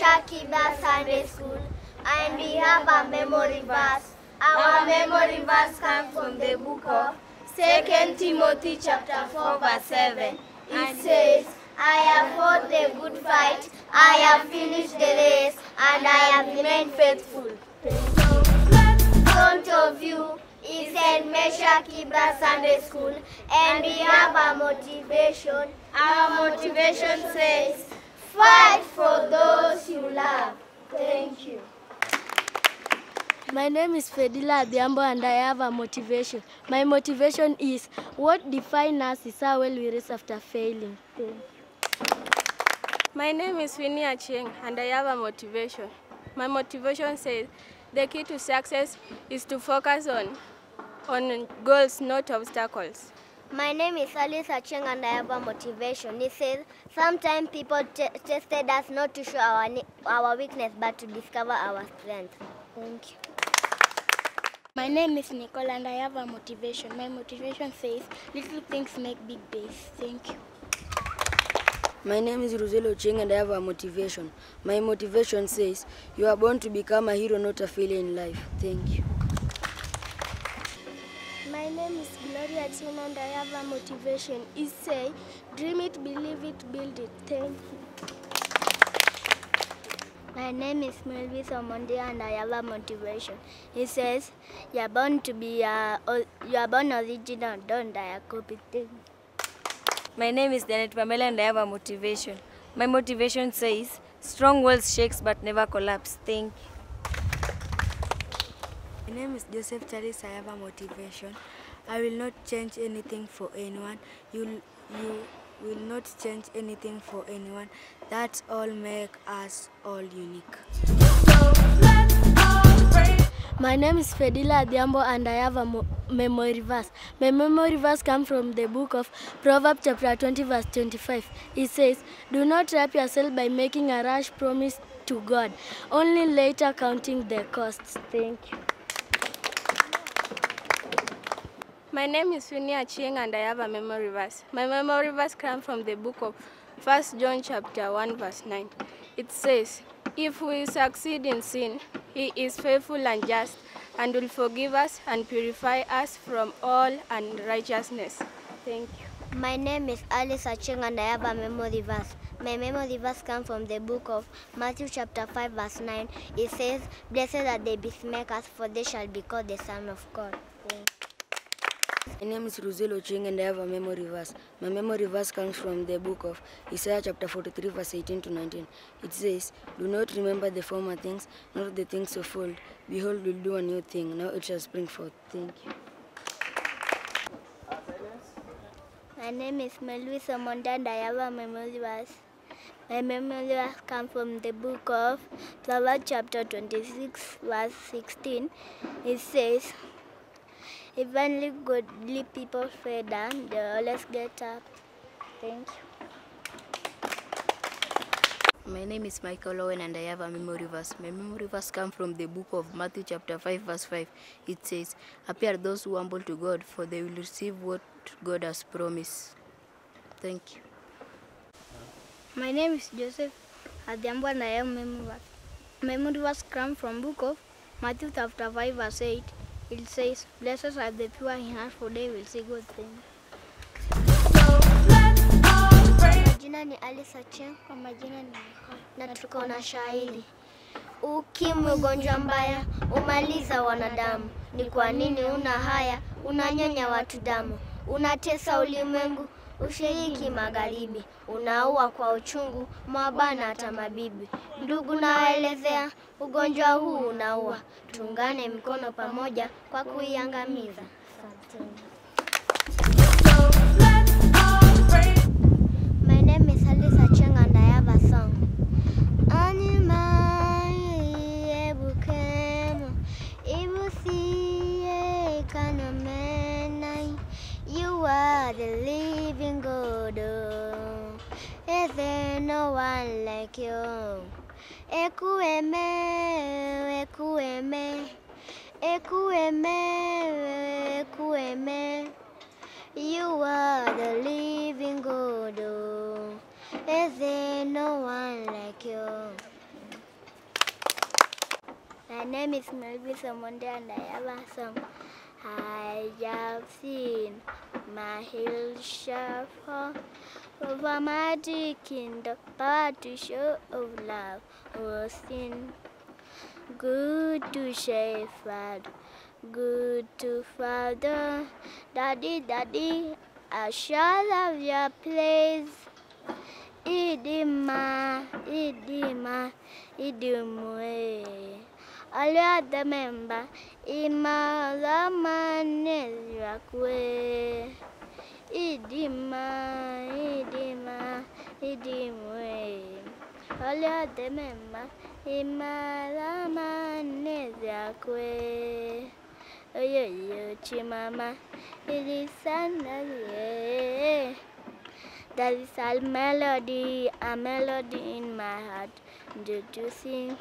Mesha Kiba Sunday School, and we have a memory verse. Our memory verse comes from the book of 2 Timothy chapter 4 verse 7. It says, I have fought the good fight, I have finished the race, and I have remained faithful. In front of you is St. Mesha Kiba Sunday School, and we have a motivation. Our motivation says, fight for those you love. Thank you. My name is Fedila Adhiambo and I have a motivation. My motivation is, what defines us is how well we rise after failing. Thank you. My name is Winnie Achieng and I have a motivation. My motivation says, the key to success is to focus on goals, not obstacles. My name is Alice Acheng and I have a motivation. It says, sometimes people tested us not to show our weakness but to discover our strength. Thank you. My name is Nicole and I have a motivation. My motivation says, little things make big days. Thank you. My name is Roselo Cheng and I have a motivation. My motivation says, you are born to become a hero, not a failure in life. Thank you. My name is Gloria Chin and I have a motivation. It says, dream it, believe it, build it. Thank you. My name is Melvis Omondi and I have a motivation. It says, you are born original, don't die a copy. Thing. My name is Janet Pamela and I have a motivation. My motivation says, strong walls shakes but never collapse. Thank you. My name is Joseph Charles. I have a motivation. I will not change anything for anyone. You will not change anything for anyone. That's all make us all unique. My name is Fedila Adhiambo and I have a memory verse. My memory verse comes from the book of Proverbs chapter 20 verse 25. It says, do not trap yourself by making a rash promise to God, only later counting the costs. Thank you. My name is Winnie Achieng and I have a memory verse. My memory verse comes from the book of 1 John chapter 1 verse 9. It says, if we succeed in sin, he is faithful and just and will forgive us and purify us from all unrighteousness. Thank you. My name is Alice Acheng and I have a memory verse. My memory verse comes from the book of Matthew chapter 5 verse 9. It says, blessed are the peacemakers, for they shall be called the Son of God. Thank you. My name is Roselo Cheng and I have a memory verse. My memory verse comes from the book of Isaiah chapter 43 verse 18 to 19. It says, do not remember the former things, not the things of old. Behold, we'll do a new thing. Now it shall spring forth. Thank you. My name is Melvis Omonda and I have a memory verse. My memory verse comes from the book of Proverbs chapter 26 verse 16. It says, if only godly people fall down, they always get up. Thank you. My name is Michael Lolwe and I have a memory verse. My memory verse comes from the book of Matthew chapter 5 verse 5. It says, happy are those who humble to God, for they will receive what God has promised. Thank you. My name is Joseph Adhiambo and I have a memory verse. Memory verse comes from book of Matthew chapter 5 verse 8. It says, blessed are the pure in heart, for they will see good things. Majina ni Alice Acheng. Kwa majina ni na tuko na shairi. Ukimwi ugonjwa mbaya, umaliza wanadamu. Ni kwa nini una haya, unanyonya watu damu. Unatesa ulimwengu, ushiriki magharibi. Unaua kwa uchungu, mwabana hata mabibi. Ndugu nawaelezea, ugonjwa huu unaua. Tuungane mikono pamoja kwa kuiangamiza. My name is Alice Acheng and I have a song. You are the living God. Is there no one like you? Ekueme, ekueme, ekueme, ekueme. You are the living God. Is there no one like you? name is Melvin Samonde and I have a song. I have seen my hill shall fall over mighty kingdom, power to show of love was seen. Good to shepherd, good to father, daddy, daddy, I shall love your place. Idima, idima, idimwe. All your other member, ima la manezrakwe. Idima, idima, idimwe. All your other member, ima la manezrakwe. Oyo chimama, ilisana. That is a melody in my heart. Did you sing?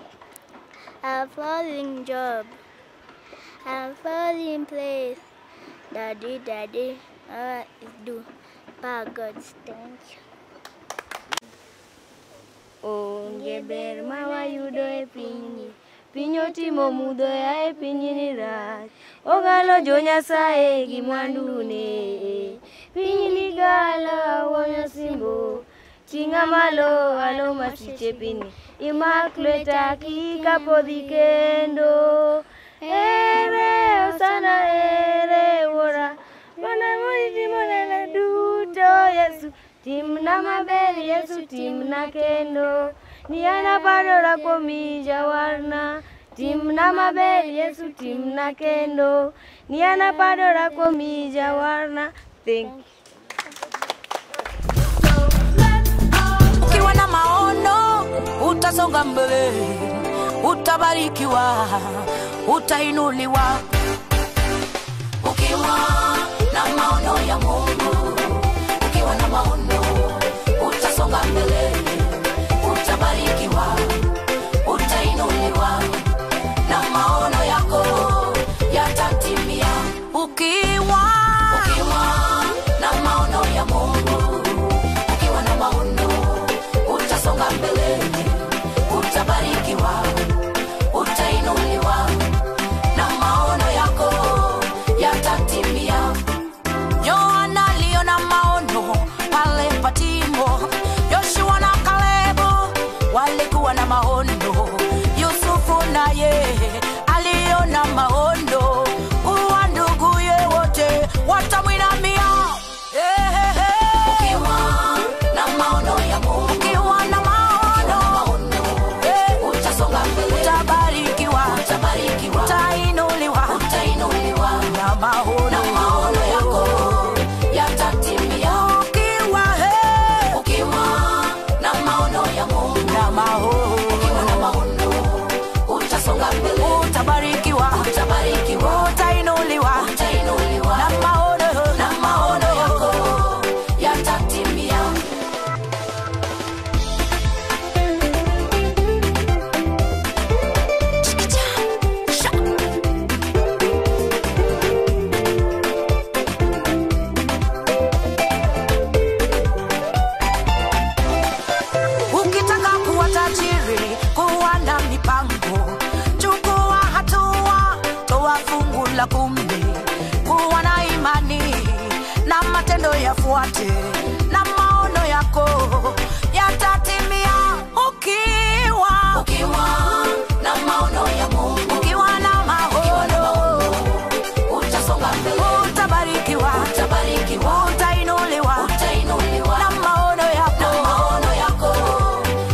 A falling job, a falling place. Daddy, daddy, do. By God's thank you. Onge ber mawayudo e pinyni, piny otimo mudho ya e pinyni rach. Ogalo jo Nyasaye gi mwandune, pinyni galo wonyo simbo. Tinga malo alo masiche pinyni, imak lweta kika podhi kendo. Ere osana ere wora, mana moiti monena duto Yesu. Timna maber Yesu timna kendo, ni ana padora kuomi jawarna. Timna maber Yesu timna kendo, ni ana padora kuomi jawarna. Thank you. Ukiwa na maono utasonga mbele, utabarikiwa, utainuliwa. Ukiwa na maono ya Mungu, ukiwa na maono utasonga mbele, utabarikiwa, utainuliwa, na maono yako yatatimia. Ukiwa na maono ya Mungu, ukiwa na maono utasonga mbele, utabarikiwa, utainuliwa, na maono yako yatatimia. Yohana aliona maono pale Patimo, Yoshua na Kalebu walikuwa na maono, Yusufu naye aliona maono, kuwa nduguye wote watamwinamia. Ukiwa na maono ya Mungu, ukiwa na maono, utasonga mbele, utabarikiwa, utainuliwa, na maono yako yatatimia. Ukiwa na maono ya Mungu, ukiwa na maono utasonga mbele, utabarikiwa, utainuliwa, na maono yako yatatimia. Ukitaka kuwa tajiri, kuwa na mipango, chukua hatua, toa fungu la 10, kuwa na imani na matendo yafuate, na maono yako yatatimia. Ukiwa na maono ya Mungu, ukiwa na maono utasonga mbele, utabarikiwa, utainuliwa, na maono yako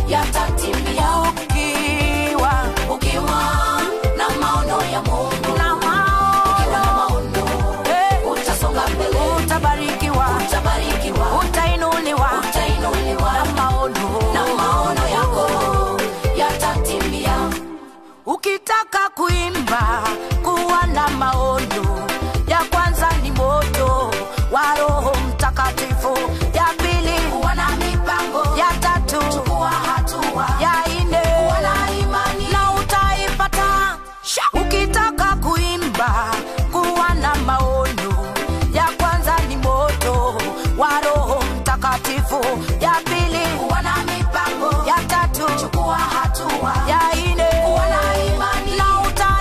yatatimia. Ukiwa na maono ya Mungu, na maono utasonga mbele, utabarikiwa, utainuliwa, na maono yako yatatimia. Ukitaka kuimba, kuwa na maono, ya kwanza ni moto wa Roho Mtakatifu, ya pili kuwa na mipango, ya tatu chukua hatua, ya 4 kuwa na imani na utaipata. Ukitaka kuimba, kuwa na maono, ya kwanza ni moto wa Roho Mtakatifu, ya pili kuwa na mipango, ya tatu chukua hatua, ya 4 kuwa na imani na utaipata.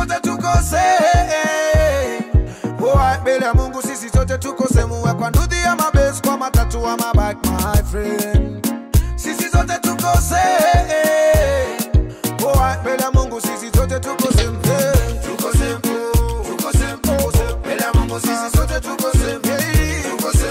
sote tukose. Oh, mbele ya Mungu sisi sote tukose. Muwe kwa ndudhi ya mabase, kwa matatu wa mabike, my friend. Sisi sote tukose. Oh, mbele ya Mungu sisi sote tukose. Tukose, tukose, tukose. Mbele ya Mungu sisi sote tukose. Tukose,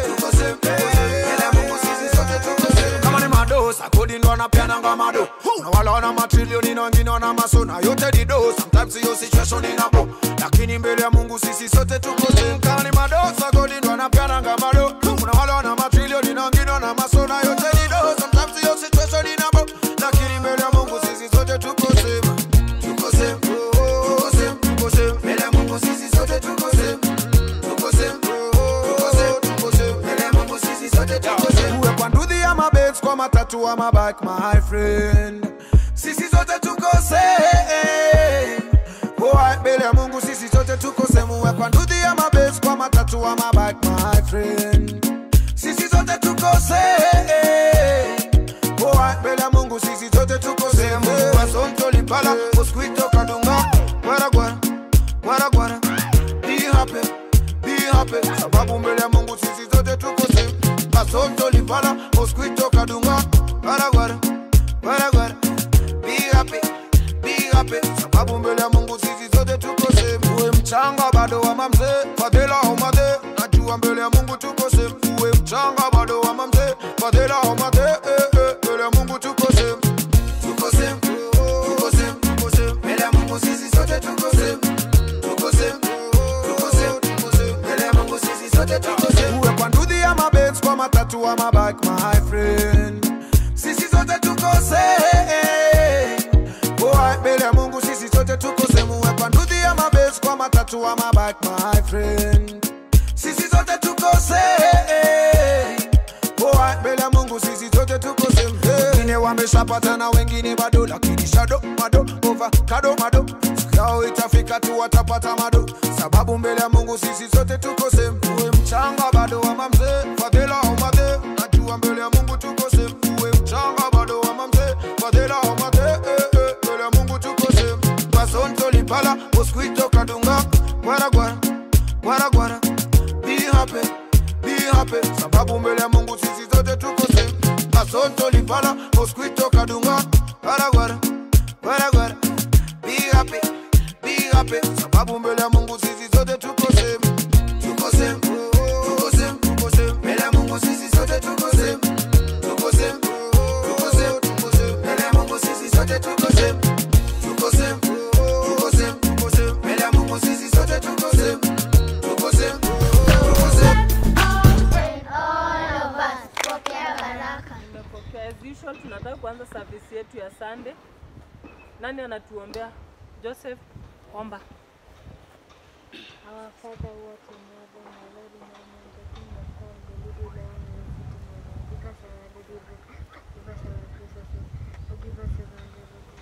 tukose, mbele ya Mungu sisi sote tukose. Kama ni madosa, kodi ndo anapeana ngamado. Na wala wana matrilioni na wengine wana masona. Yote di do, sometimes your situation inabo. Lakini mbele ya Mungu sisi sote tukose. Kama ni madosa, kodi ndo anapeana ngamado. Na wala wana matrilioni na wengine wana masona. Yote di do, sometimes your situation inabo. Lakini mbele ya Mungu sisi sote tukose. Tukose, tukose, tukose. Mbele ya Mungu sisi sote tukose. Tukose, tukose, tukose. Mbele ya Mungu sisi sote tukose. Uwe kwa ndudhi ya mabase, kwa matatu wa mabike, my friend. Sisi sote tukose. Oh, mbele ya Mungu sisi sote tukose. Muwe kwa ndudhi ya mabase, kwa matatu wa mabike, my friend. Sisi sote tukose. Oh, mbele ya Mungu sisi sote tukose. Mungu wa sonto lipala, mosquito kadunga. Gwara gwara, gwara gwara. Be happy, be happy. Sababu mbele ya Mungu sisi sote tukose. Asonto lipala, mosquito kadunga. Gwara gwara, gwara gwara. Be happy, be happy. Sababu mbele ya Mungu sisi sote tukose. Uwe mchanga bado wa mamze, fadhila umade. Najua mbele ya Mungu tukose. Uwe mchanga bado wa mamze, fadhila umade. Mbele ya Mungu tukose. Tukose, tukose, tukose. Mbele ya Mungu sisi sote tukose. Tukose, tukose, tukose. Mbele ya Mungu sisi sote tukose. Uwe kwa ndudhi ya mabase, kwa matatu wa mabike, my friend. Sisi sote tukose. Oh, mbele ya Mungu sisi sote tukose. Muwe kwa ndudhi ya mabase, kwa matatu wa mabike, my friend. Sisi sote tukose. Oh, mbele ya Mungu sisi sote tukose. Wengine wameshapata na wengine bado, lakini shadow mado over kado mado. Yao itafika tu watapata mado. Sababu mbele ya Mungu sisi sote tukose. Uwe mchanga bado wa mamze, fadhila umade. Najua mbele ya Mungu tukose. Uwe mchanga bado wa mamze, fadhila umade. Mbele ya Mungu tukose. Basonto lipala, mosquito kadunga. Gwara gwara, gwara gwara. Be happy, be happy. Sababu mbele ya Mungu sisi sote tukose. Basonto lipala, mosquito kadunga. Gwara gwara, gwara gwara. Be happy, be happy. Sababu mbele ya Mungu sisi sote tukose. Tukose, tukose, tukose. Mbele ya Mungu sisi sote tukose. Tukose, tukose, tukose. Mbele ya Mungu sisi sote tukose. Tukose, tukose, tukose. Mbele ya Mungu sisi sote tukose. Tukose, tukose. All of us, pokea baraka. Nimepokea. As usual, tunataka kuanza service yetu ya Sunday. Nani anatuombea? Joseph, omba. Our Father who art in heaven, hallowed be thy name. The kingdom come, the will be done on earth as it is in heaven. Give us our daily bread. Give us our trespasses. Forgive us our trespasses.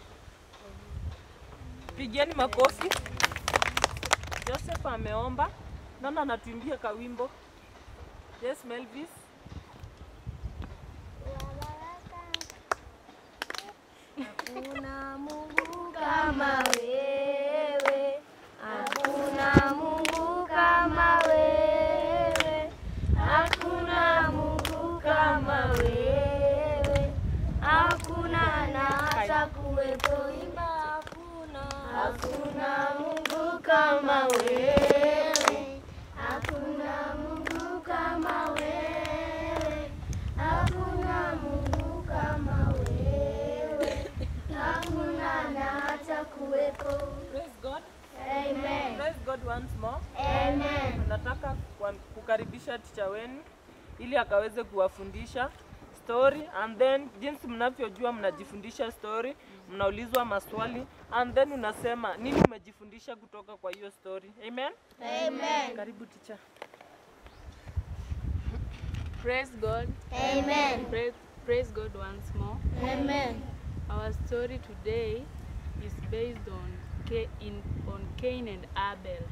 Pigeni makofi. Joseph ameomba. Nani anatuimbia kawimbo? Yes, Melvis. Hakuna Mungu kama wewe. Hakuna Mungu kama wewe. Hakuna Mungu kama wewe. Hakuna na hata kuwepo ima hakuna. Hakuna Mungu kama wewe. Hakuna Mungu kama wewe. Hakuna Mungu kama wewe. Hakuna na hata kuwepo. Praise God. Amen. Praise God once more. Amen. Nataka kukaribisha teacher wenu ili akaweze kuwafundisha story, and then jinsi mnavyojua mnajifundisha story, mnaulizwa maswali, and then unasema nini umejifundisha kutoka kwa hiyo story. Amen. Amen. Karibu teacher. Praise God. Amen. Praise God once more. Amen. Our story today is based on Cain and Abel.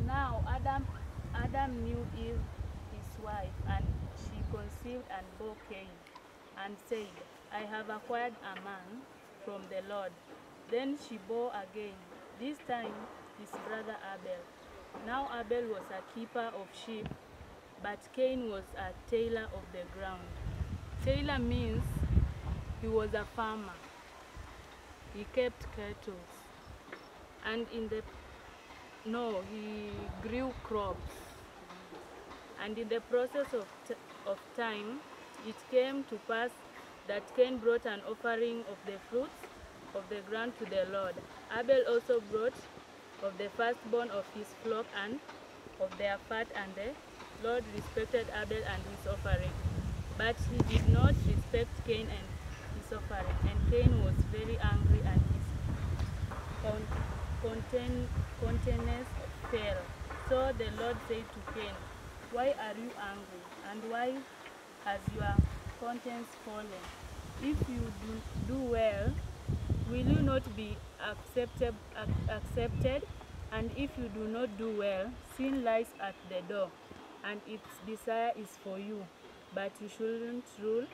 Now Adam knew Eve, his wife, and she conceived and bore Cain, and said, I have acquired a man from the Lord. Then she bore again, this time his brother Abel. Now Abel was a keeper of sheep, but Cain was a tiller of the ground. Tailor means he was a farmer. He kept cattle, and he grew crops. And in the process of time, it came to pass that Cain brought an offering of the fruits of the ground to the Lord. Abel also brought of the firstborn of his flock and of their fat, and the Lord respected Abel and his offering. But he did not respect Cain and his offering. And Cain was very angry, and his countenance fell. So the Lord said to Cain, why are you angry, and why has your countenance fallen? If you do well, will you not be accepted? And if you do not do well, sin lies at the door, and its desire is for you, but you shouldn't rule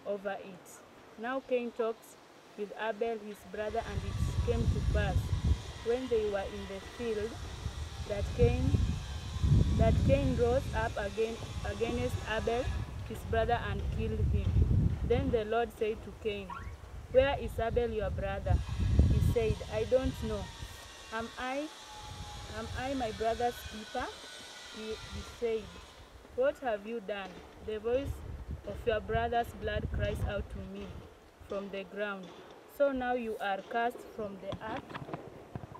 over it. Now Cain talked with Abel his brother, and it came to pass, when they were in the field, that Cain rose up against Abel his brother and killed him. Then the Lord said to Cain, where is Abel your brother? He said, I don't know. Am I my brother's keeper? He said, what have you done? The voice of your brother's blood cries out to me from the ground. So now you are cast from the earth,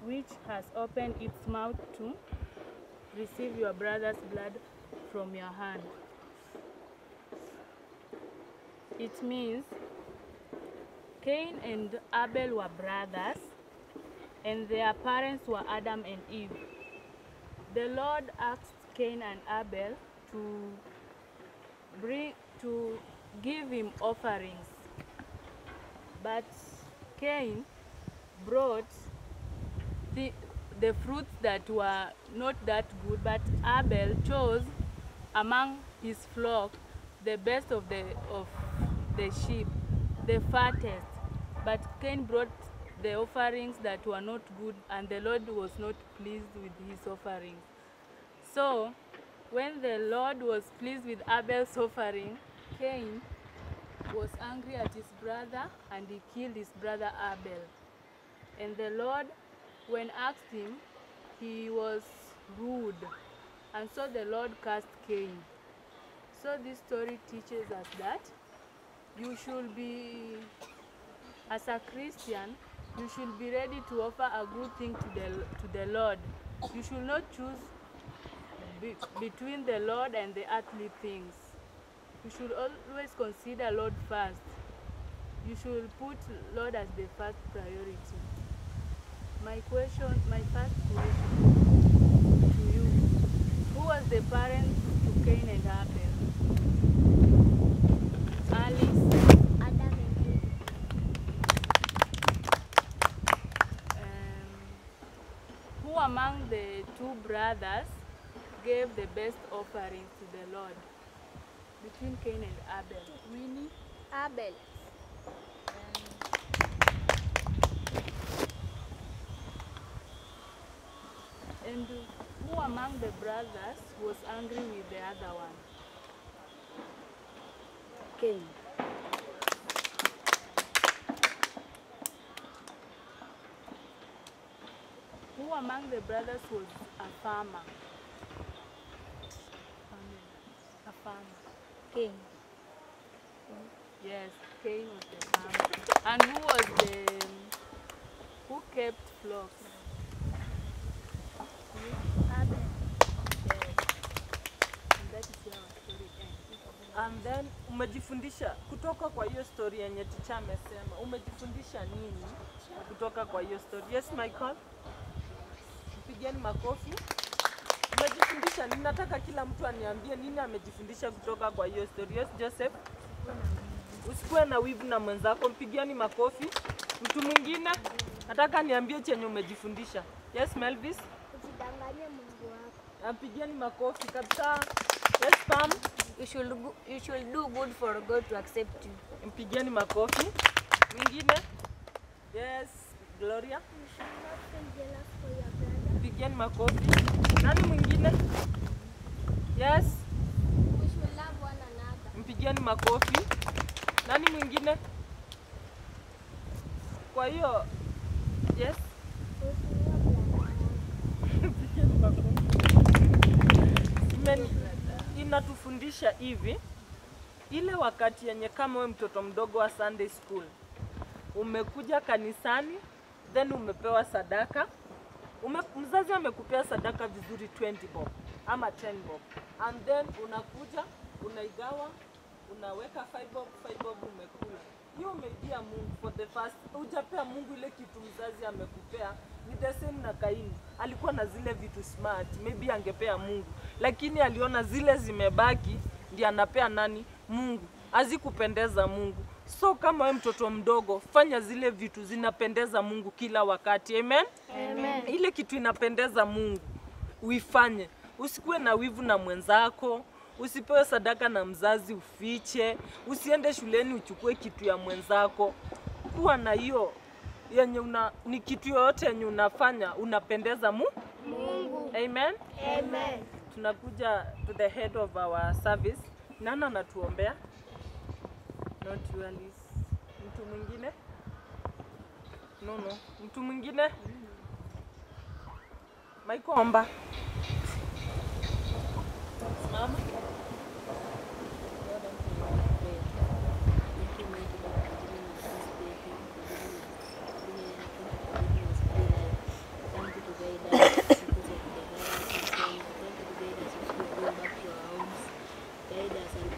which has opened its mouth to receive your brother's blood from your hand. It means Cain and Abel were brothers, and their parents were Adam and Eve. The Lord asked Cain and Abel to give him offerings, but Cain brought the fruits that were not that good, but Abel chose among his flock the best of the sheep, the fattest. But Cain brought the offerings that were not good, and the Lord was not pleased with his offerings. So when the Lord was pleased with Abel's offering, Cain was angry at his brother, and he killed his brother Abel. And the Lord, when asked him, he was rude, and so the Lord cursed Cain. So this story teaches us that you should be, as a Christian, you should be ready to offer a good thing to the Lord. You should not choose between the Lord and the earthly things. You should always consider Lord first. You should put Lord as the first priority. My first question to you: who was the parent to Cain and Abel? Alice. Adam and Eve. Who among the two brothers gave the best offerings to the Lord between Cain and Abel? Winnie? Abel. And who among the brothers was angry with the other one? Cain. Who among the brothers was a farmer? A farmer. Cain. Yes, Cain was the farmer. And who kept flocks? Abel. Yes. And that is where our story ends. And then umejifundisha kutoka kwa hiyo story yenye ticha amesema, umejifundisha nini kutoka kwa hiyo story? Yes, Michael? Mpigeni makofi. Umejifundisha nini? Nataka kila mtu aniambie nini amejifundisha kutoka kwa hiyo story. Yes, Joseph? Usikuwe na wivu na mwenzako, mpigeni makofi. Mtu mwingine nataka niambie chenye umejifundisha. Yes, Melvis? Usidanganye Mungu wako. Mpigeni makofi kabisa. Yes, Pam? You should do good for God to accept you. Mpigeni makofi. Mwingine? Yes, Gloria? You should not feel jealous for your brother. Pigeni makofi. Nani mwingine? Yes. We should love one another. Mpigeni makofi. Nani mwingine? Kwa hiyo, yes. Pigeni makofi. Inatufundisha hivi, ile wakati yenye kama we mtoto mdogo wa Sunday school, umekuja kanisani, then umepewa sadaka, mzazi amekupea sadaka vizuri 20 bob ama 10 bob, and then unakuja, unaigawa, unaweka 5 bob umekula. Hiyo umeidia Mungu for the first. Hujapea Mungu ile kitu mzazi amekupea. Ni the same na Kaini. Alikuwa na zile vitu smart, maybe angepea Mungu. Lakini aliona zile zimebaki, ndiye anapea nani? Mungu. Hazikupendeza Mungu. So kama wewe mtoto mdogo, fanya zile vitu zinapendeza Mungu kila wakati. Amen? Amen. Ile kitu inapendeza Mungu, uifanye. Usikuwe na wivu na mwenzako. Usipewe sadaka na mzazi ufiche. Usiende shuleni uchukue kitu ya mwenzako. Kuwa na hiyo yenye ni kitu yote yenye unafanya unapendeza Mungu. Amen. Amen. Tunakuja to the head of our service. Nana anatuombea? Not you, Alice. Mtu mwingine? No. Mtu mwingine? Michael, omba. Mama.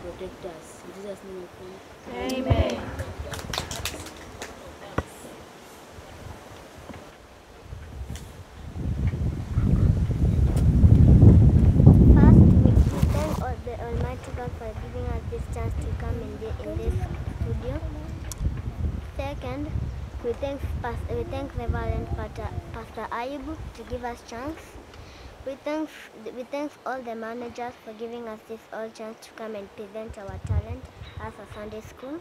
Protect us. In Jesus' name we pray. Amen. First, we thank the Almighty God for giving us this chance to come in this studio. Second, we thank Reverend Pastor Ayubu to give us chance. We thank all the managers for giving us this all chance to come and present our talent as a Sunday school.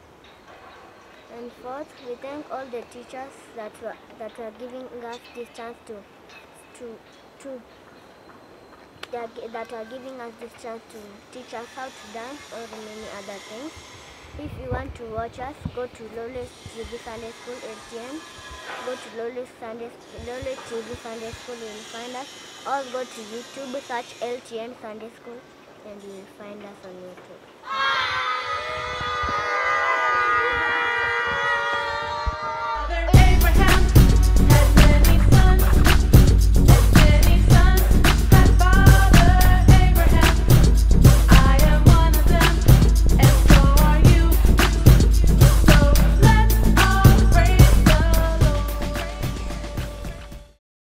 And fourth, we thank all the teachers that were giving us this chance that are giving us this chance to teach us how to dance or many other things. If you want to watch us, go to Lolwe TV Sunday School LTN. Go to Lolwe TV Sunday School, you will find us. Or go to YouTube, search LTN Sunday School, and you will find us on YouTube.